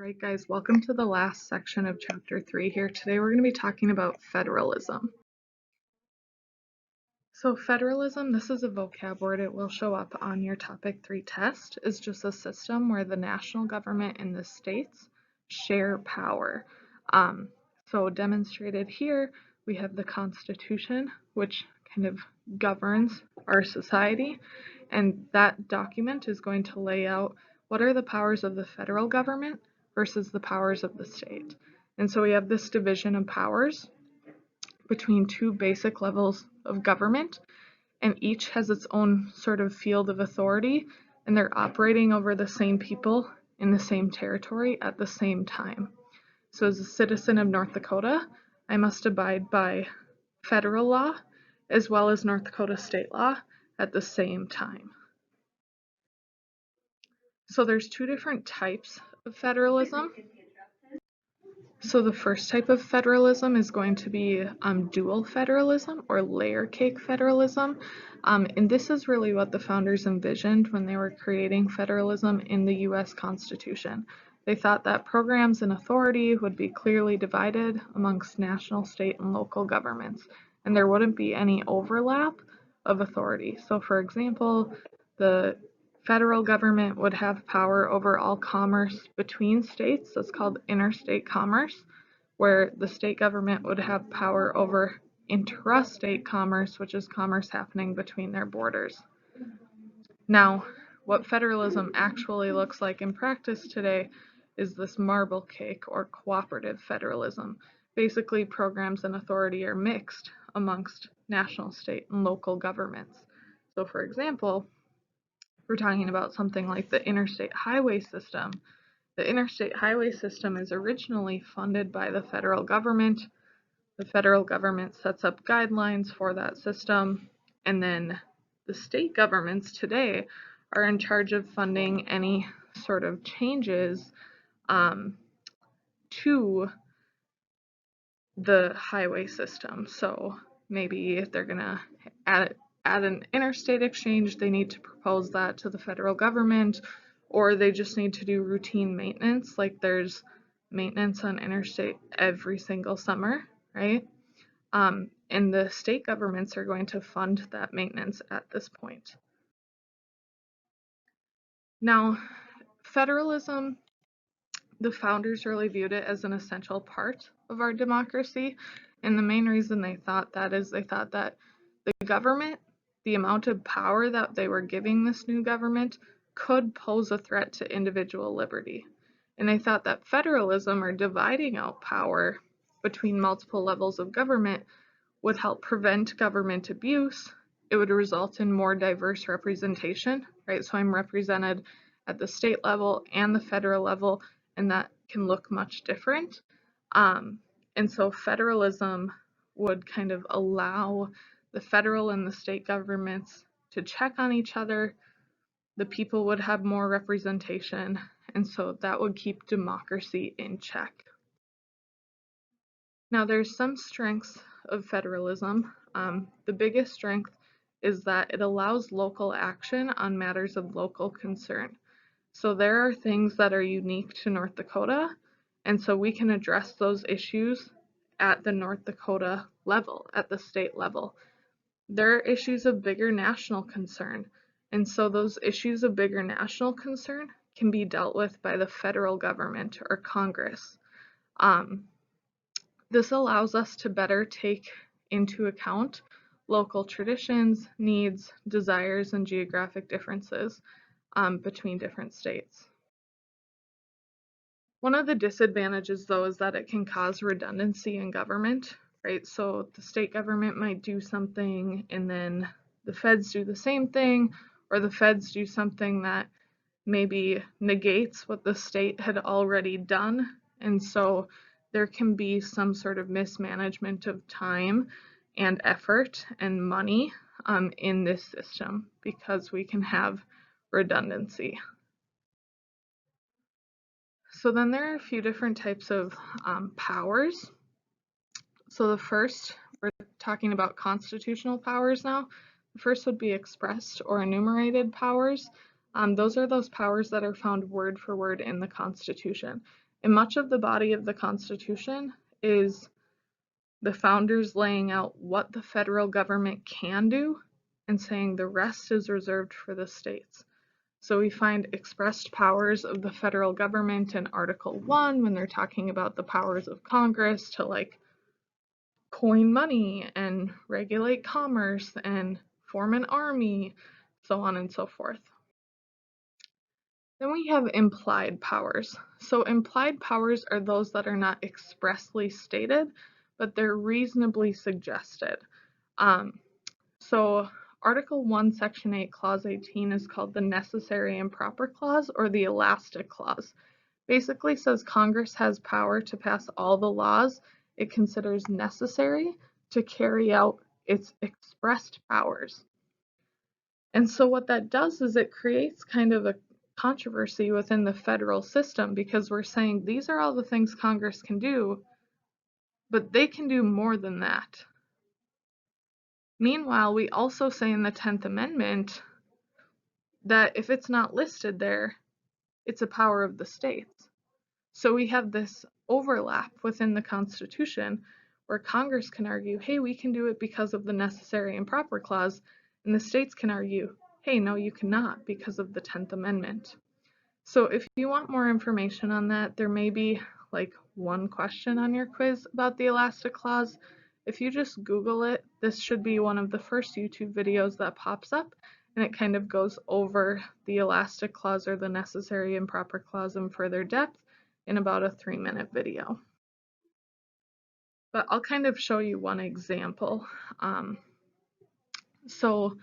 Alright guys, welcome to the last section of chapter 3 here. Today we're going to be talking about federalism. So federalism, this is a vocab word. It will show up on your topic 3 test, is just a system where the national government and the states share power. So demonstrated here, we have the Constitution, which kind of governs our society, and that document is going to lay out what are the powers of the federal government versus the powers of the state. And so we have this division of powers between two basic levels of government, and each has its own sort of field of authority, and they're operating over the same people in the same territory at the same time. So as a citizen of North Dakota, I must abide by federal law as well as North Dakota state law at the same time. So there's two different types of federalism. So the first type of federalism is going to be dual federalism or layer cake federalism. And this is really what the founders envisioned when they were creating federalism in the US Constitution. They thought that programs and authority would be clearly divided amongst national, state, and local governments, and there wouldn't be any overlap of authority. So for example, the federal government would have power over all commerce between states. That's called interstate commerce, where the state government would have power over intrastate commerce, which is commerce happening between their borders. Now, what federalism actually looks like in practice today is this marble cake or cooperative federalism. Basically, programs and authority are mixed amongst national, state, and local governments. So for example, we're talking about something like the interstate highway system. The interstate highway system is originally funded by the federal government. The federal government sets up guidelines for that system, and then the state governments today are in charge of funding any sort of changes to the highway system. So maybe if they're going to add an interstate exchange, they need to propose that to the federal government, or they just need to do routine maintenance, like there's maintenance on interstate every single summer, right? And the state governments are going to fund that maintenance at this point. Now, federalism, the founders really viewed it as an essential part of our democracy, and the main reason they thought that is they thought that the government, the amount of power that they were giving this new government, could pose a threat to individual liberty. And they thought that federalism, or dividing out power between multiple levels of government, would help prevent government abuse. It would result in more diverse representation, right? So I'm represented at the state level and the federal level, and that can look much different. And so federalism would kind of allow the federal and the state governments to check on each other. The people would have more representation, and so that would keep democracy in check. Now, there's some strengths of federalism. The biggest strength is that it allows local action on matters of local concern. So there are things that are unique to North Dakota, and so we can address those issues at the North Dakota level, at the state level. There are issues of bigger national concern, and so those issues of bigger national concern can be dealt with by the federal government or Congress. This allows us to better take into account local traditions, needs, desires, and geographic differences between different states. One of the disadvantages, though, is that it can cause redundancy in government, right? So the state government might do something and then the feds do the same thing, or the feds do something that maybe negates what the state had already done. And so there can be some sort of mismanagement of time and effort and money in this system because we can have redundancy. So then there are a few different types of powers. So the first, we're talking about constitutional powers now. The first would be expressed or enumerated powers. Those are those powers that are found word for word in the Constitution. And much of the body of the Constitution is the founders laying out what the federal government can do and saying the rest is reserved for the states. So we find expressed powers of the federal government in Article 1 when they're talking about the powers of Congress to like coin money and regulate commerce and form an army, so on and so forth. Then we have implied powers. So implied powers are those that are not expressly stated, but they're reasonably suggested. So Article 1, Section 8, Clause 18 is called the Necessary and Proper Clause, or the Elastic Clause. Basically says Congress has power to pass all the laws it considers necessary to carry out its expressed powers. And so what that does is it creates kind of a controversy within the federal system, because we're saying these are all the things Congress can do, but they can do more than that. Meanwhile, we also say in the 10th Amendment that if it's not listed there, it's a power of the states. So we have this overlap within the Constitution where Congress can argue, hey, we can do it because of the Necessary and Proper Clause, and the states can argue, hey, no, you cannot because of the 10th Amendment. So if you want more information on that, there may be like one question on your quiz about the Elastic Clause. If you just Google it, this should be one of the first YouTube videos that pops up, and it kind of goes over the Elastic Clause or the Necessary and Proper Clause in further depth in about a 3-minute video. But I'll kind of show you one example. So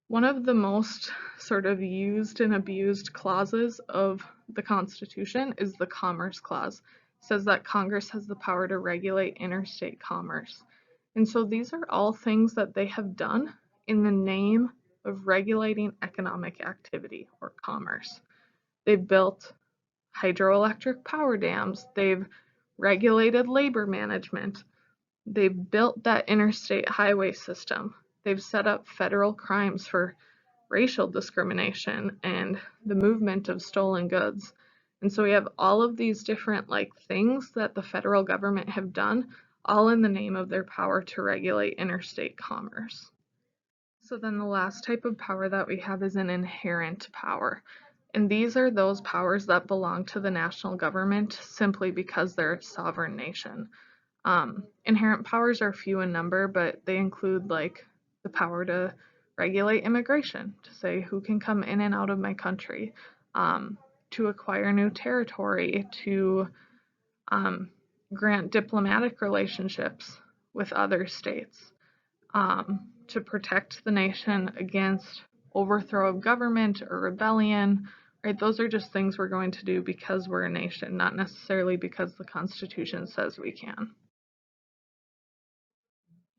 one of the most sort of used and abused clauses of the Constitution is the Commerce Clause. It says that Congress has the power to regulate interstate commerce. And so these are all things that they have done in the name of regulating economic activity or commerce. They've built hydroelectric power dams. They've regulated labor management. They've built that interstate highway system. They've set up federal crimes for racial discrimination and the movement of stolen goods. And so we have all of these different things that the federal government have done, all in the name of their power to regulate interstate commerce. So then the last type of power that we have is an inherent power. And these are those powers that belong to the national government simply because they're a sovereign nation. Inherent powers are few in number, but they include the power to regulate immigration, to say who can come in and out of my country, to acquire new territory, to grant diplomatic relationships with other states, to protect the nation against overthrow of government or rebellion, right? Those are just things we're going to do because we're a nation, not necessarily because the Constitution says we can.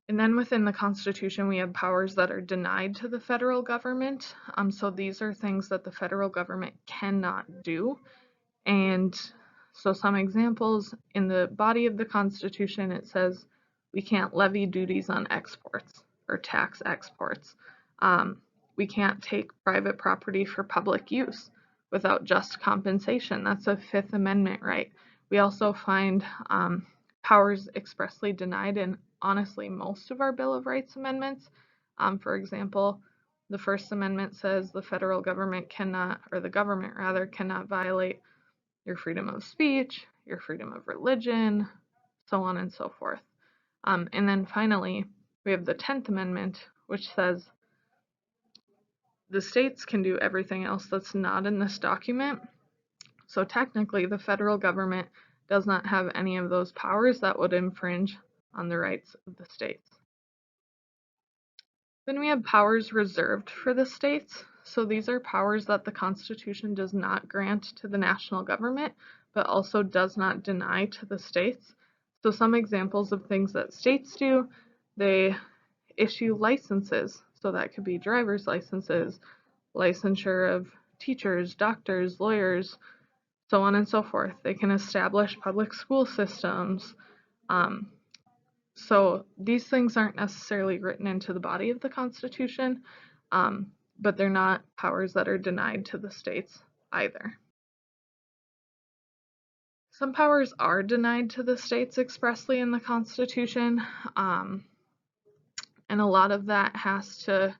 And then within the Constitution, we have powers that are denied to the federal government. So these are things that the federal government cannot do. And so some examples, in the body of the Constitution, it says we can't levy duties on exports or tax exports. We can't take private property for public use without just compensation. That's a Fifth Amendment right. We also find powers expressly denied in honestly most of our Bill of Rights amendments. For example, the First Amendment says the federal government cannot, or the government rather, cannot violate your freedom of speech, your freedom of religion, so on and so forth. And then finally, we have the 10th Amendment, which says the states can do everything else that's not in this document. So technically, the federal government does not have any of those powers that would infringe on the rights of the states. Then we have powers reserved for the states. So these are powers that the Constitution does not grant to the national government, but also does not deny to the states. So some examples of things that states do, they issue licenses. So that could be driver's licenses, licensure of teachers, doctors, lawyers, so on and so forth. They can establish public school systems. So these things aren't necessarily written into the body of the Constitution, but they're not powers that are denied to the states either. Some powers are denied to the states expressly in the Constitution, and a lot of that has to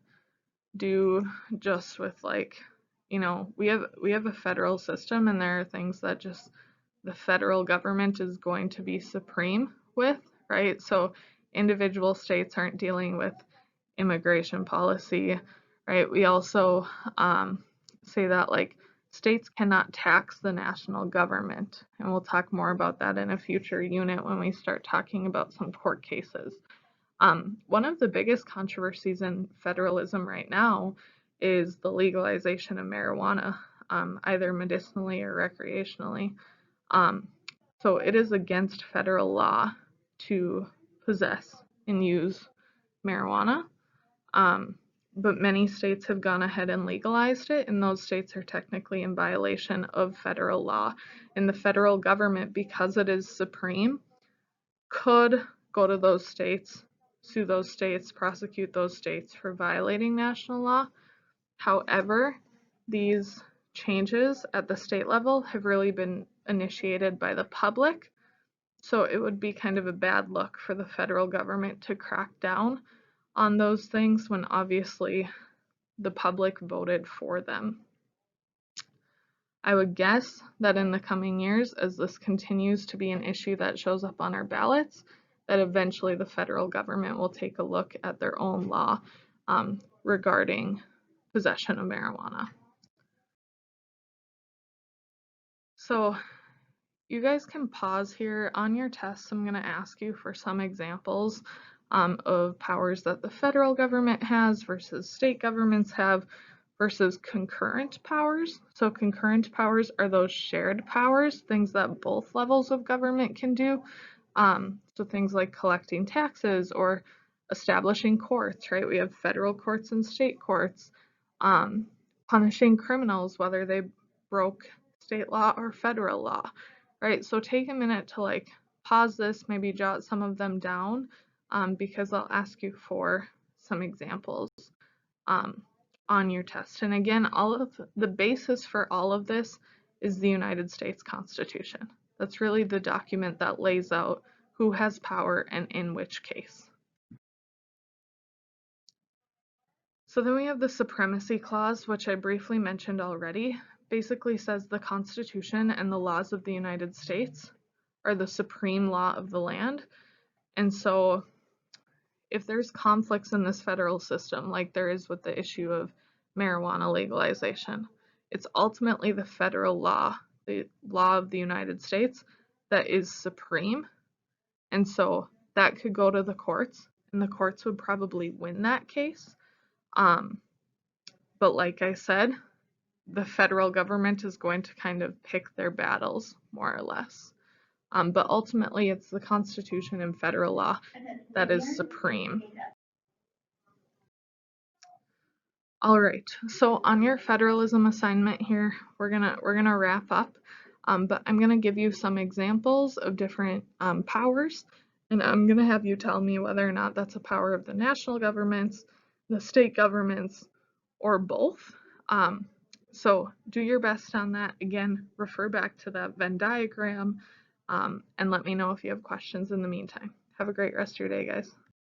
do just with we have a federal system, and there are things that just the federal government is going to be supreme with, right? So individual states aren't dealing with immigration policy, right? We also say that states cannot tax the national government, and we'll talk more about that in a future unit when we start talking about some court cases. One of the biggest controversies in federalism right now is the legalization of marijuana, either medicinally or recreationally. So it is against federal law to possess and use marijuana, but many states have gone ahead and legalized it, and those states are technically in violation of federal law. And the federal government, because it is supreme, could go to those states, sue those states, prosecute those states for violating national law. However, these changes at the state level have really been initiated by the public, so it would be kind of a bad look for the federal government to crack down on those things when obviously the public voted for them. I would guess that in the coming years, as this continues to be an issue that shows up on our ballots, that eventually the federal government will take a look at their own law regarding possession of marijuana. So you guys can pause here. On your tests, I'm going to ask you for some examples of powers that the federal government has versus state governments have versus concurrent powers. So concurrent powers are those shared powers, things that both levels of government can do. So things like collecting taxes or establishing courts, right? We have federal courts and state courts. Punishing criminals, whether they broke state law or federal law, right? So take a minute to pause this, maybe jot some of them down, because I'll ask you for some examples on your test. And again, all of the basis for all of this is the United States Constitution. That's really the document that lays out who has power and in which case. So then we have the Supremacy Clause, which I briefly mentioned already. Basically says the Constitution and the laws of the United States are the supreme law of the land. And so if there's conflicts in this federal system, like there is with the issue of marijuana legalization, it's ultimately the federal law, the law of the United States, that is supreme. And so that could go to the courts, and the courts would probably win that case. But like I said, the federal government is going to kind of pick their battles, more or less. But ultimately, it's the Constitution and federal law that is supreme. All right, so on your federalism assignment here, we're gonna wrap up, but I'm gonna give you some examples of different powers, and I'm gonna have you tell me whether or not that's a power of the national governments, the state governments, or both. So do your best on that. Again, refer back to that Venn diagram, and let me know if you have questions in the meantime. Have a great rest of your day, guys.